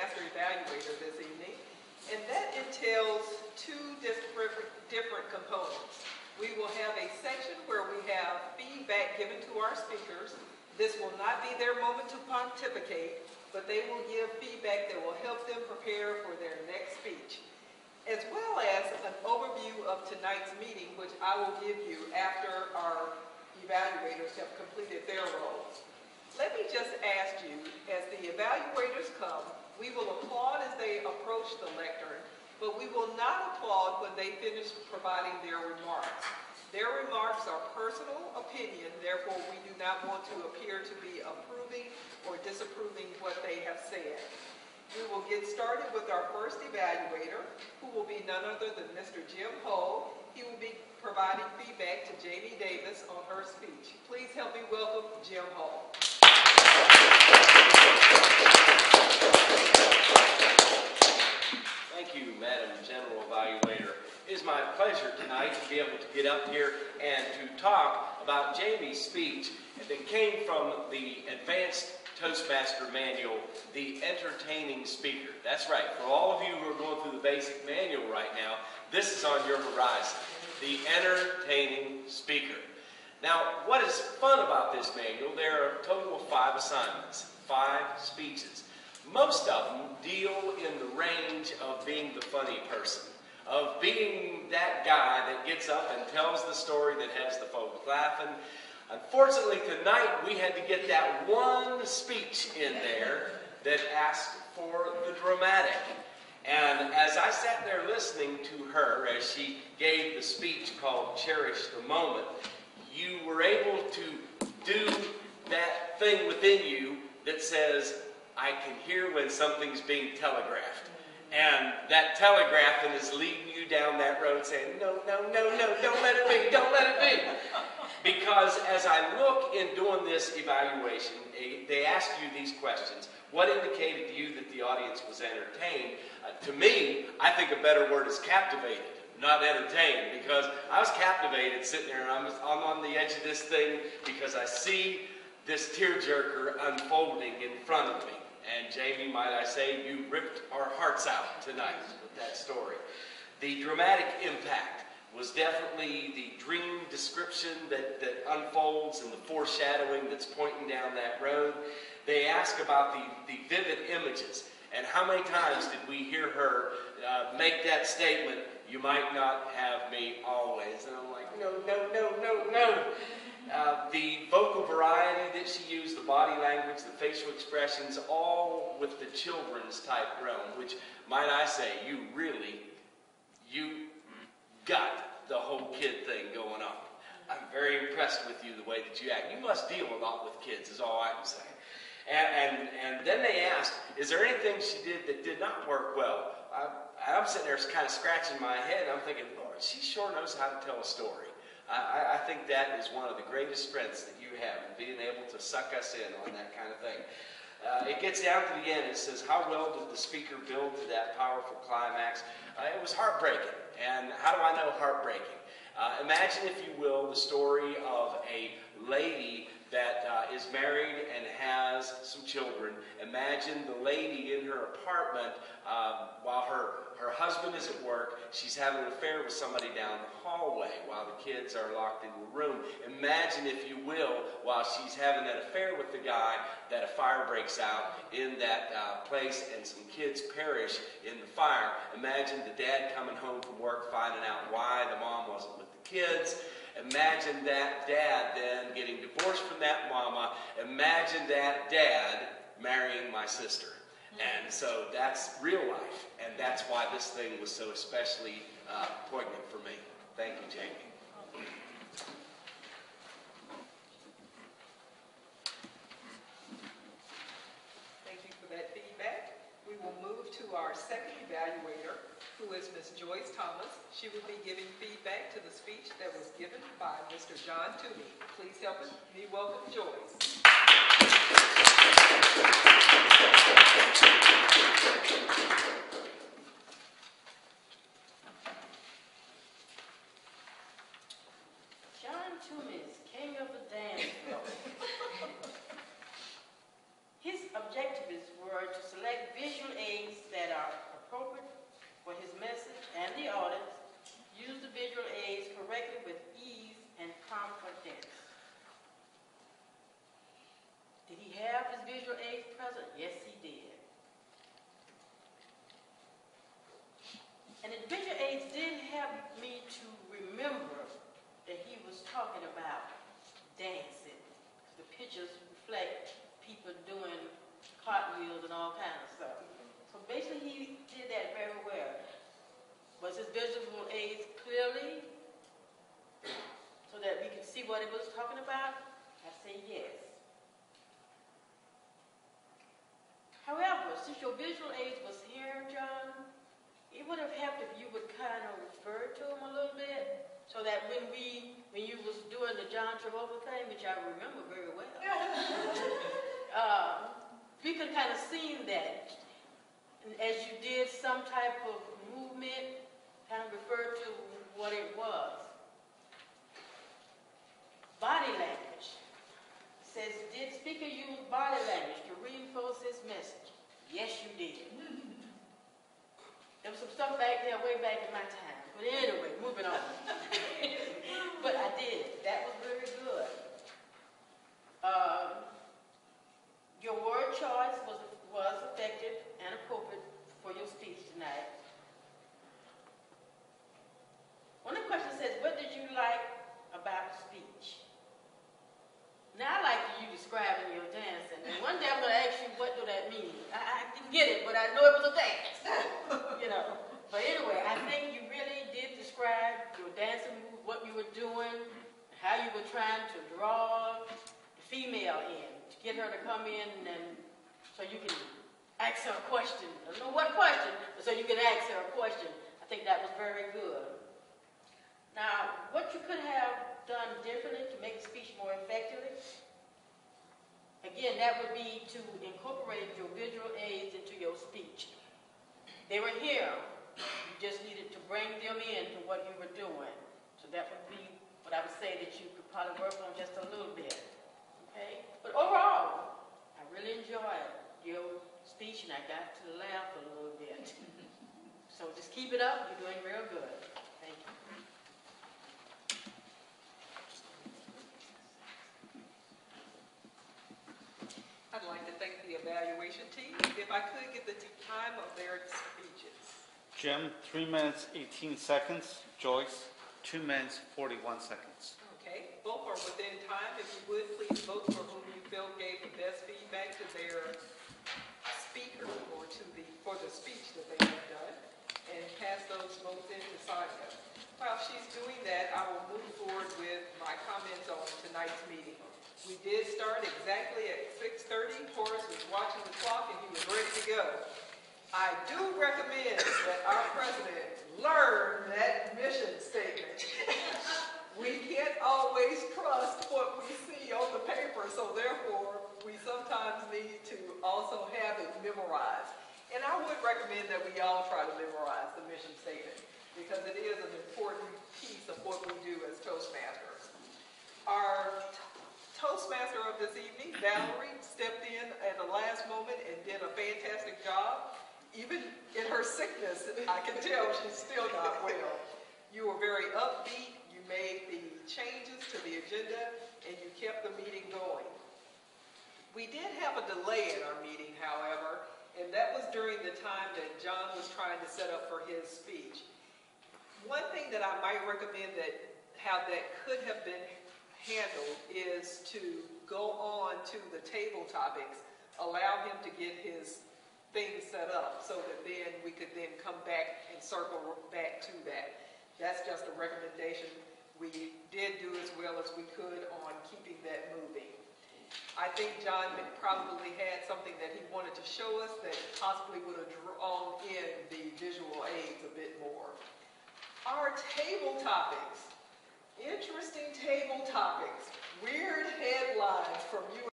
Toastmaster evaluator this evening, and that entails two different components. We will have a section where we have feedback given to our speakers. This will not be their moment to pontificate, but they will give feedback that will help them prepare for their next speech, as well as an overview of tonight's meeting, which I will give you after our evaluators have completed their roles. Let me just ask you, as the evaluators come, we will applaud as they approach the lectern, but we will not applaud when they finish providing their remarks. Their remarks are personal opinion, therefore we do not want to appear to be approving or disapproving what they have said. We will get started with our first evaluator, who will be none other than Mr. Jim Hull. He will be providing feedback to Jamie Davis on her speech. Please help me welcome Jim Hull. Thank you, Madam General Evaluator. It is my pleasure tonight to be able to get up here and to talk about Jamie's speech that came from the Advanced Toastmaster Manual, the Entertaining Speaker. That's right. For all of you who are going through the basic manual right now, this is on your horizon, the Entertaining Speaker. Now, what is fun about this manual, there are a total of 5 assignments, 5 speeches. Most of them deal in the range of being the funny person, of being that guy that gets up and tells the story that has the folks laughing. Unfortunately, tonight we had to get that one speech in there that asked for the dramatic. And as I sat there listening to her as she gave the speech called Cherish the Moment, you were able to do that thing within you that says, I can hear when something's being telegraphed. And that telegraphing is leading you down that road saying, no, no, no, no, don't let it be, don't let it be. Because as I look in doing this evaluation, they ask you these questions. What indicated to you that the audience was entertained? To me, I think a better word is captivated, not entertained, because I was captivated sitting there and I'm on the edge of this thing because I see this tearjerker unfolding in front of me. And Jamie, might I say, you ripped our hearts out tonight with that story. The dramatic impact was definitely the dream description that unfolds and the foreshadowing that's pointing down that road. They ask about the vivid images. And how many times did we hear her make that statement, you might not have me always. And I'm like, no, no, no, no, no. The vocal variety that she used, the body language, the facial expressions, all with the children's type realm, which, might I say, you got the whole kid thing going on. I'm very impressed with you, the way that you act. You must deal a lot with kids, is all I can say. And then they asked, is there anything she did that did not work well? I'm sitting there kind of scratching my head, and I'm thinking, Lord, she sure knows how to tell a story. I think that is one of the greatest strengths that you have, being able to suck us in on that kind of thing. It gets down to the end. It says, how well did the speaker build to that powerful climax? It was heartbreaking. And how do I know heartbreaking? Imagine, if you will, the story of a lady that is married and has some children. Imagine the lady in her apartment while her husband is at work. She's having an affair with somebody down the hallway while the kids are locked in the room. Imagine, if you will, while she's having that affair with the guy, that a fire breaks out in that place and some kids perish in the fire. Imagine the dad coming home from work finding out why the mom wasn't with the kids. Imagine that dad then getting divorced from that mama. Imagine that dad marrying my sister. And so that's real life, and that's why this thing was so especially poignant for me. Thank you, Jamie. Thank you for that feedback. We will move to our second evaluator, who is Ms. Joyce Thomas. She will be giving feedback to the speech that was given by Mr. John Toomey. Please help me welcome Joyce. John Toomey is king of the dance floor. His objectives were to select visual aids talking about dancing. The pictures reflect people doing cartwheels and all kinds of stuff. So basically he did that very well. Was his visual aids clearly so that we could see what it was talking about? I say yes. However, since your visual aids was here, John, it would have helped if you would kind of refer to him a little bit, so that when you was doing the John Travolta thing, which I remember very well, we could kind of seen that. And as you did some type of movement, kind of refer to what it was. Body language. It says, did speaker use body language to reinforce his message? Yes, you did. There was some stuff back there way back in my time. But anyway, moving on. But I did. That was very good. Your word choice was effective and appropriate for your speech tonight. One of the questions says, what did you like about the speech? Now, I like you describing your dancing. And one day I'm going to ask you, what do that mean? I didn't get it, but I know it was a dance. You know. But anyway, I think you really did describe your dancing move, what you were doing, how you were trying to draw the female in, to get her to come in and so you can ask her a question. I don't know what question, but so you can ask her a question. I think that was very good. Now, what you could have done differently to make the speech more effective, again, that would be to incorporate your visual aids into your speech. They were here. You just needed to bring them into what you were doing. So that would be what I would say that you could probably work on just a little bit. Okay? But overall, I really enjoyed your speech and I got to laugh a little bit. So just keep it up. You're doing real good. Thank you. I'd like to thank the evaluation team. If I could get the time of their speeches. Jim, 3 minutes, 18 seconds. Joyce, 2 minutes, 41 seconds. Okay, both are within time. If you would, please vote for whom you feel gave the best feedback to their speaker or for the speech that they have done, and pass those votes in to Sonia. While she's doing that, I will move forward with my comments on tonight's meeting. We did start exactly at 6:30. Horace was watching the clock and he was ready to go. I do recommend that our president learn that mission statement. We can't always trust what we see on the paper, so therefore we sometimes need to also have it memorized. And I would recommend that we all try to memorize the mission statement because it is an important piece of what we do as Toastmasters. Our Toastmaster of this evening, Valerie, stepped in at the last moment and did a fantastic job. Even in her sickness, I can tell she's still not well. You were very upbeat, you made the changes to the agenda, and you kept the meeting going. We did have a delay in our meeting, however, and that was during the time that John was trying to set up for his speech. One thing that I might recommend that how that could have been handled is to go on to the table topics, allow him to get his things set up so that then we could then come back and circle back to that. That's just a recommendation. We did do as well as we could on keeping that moving. I think John probably had something that he wanted to show us that possibly would have drawn in the visual aids a bit more. Our table topics, interesting table topics, weird headlines from you.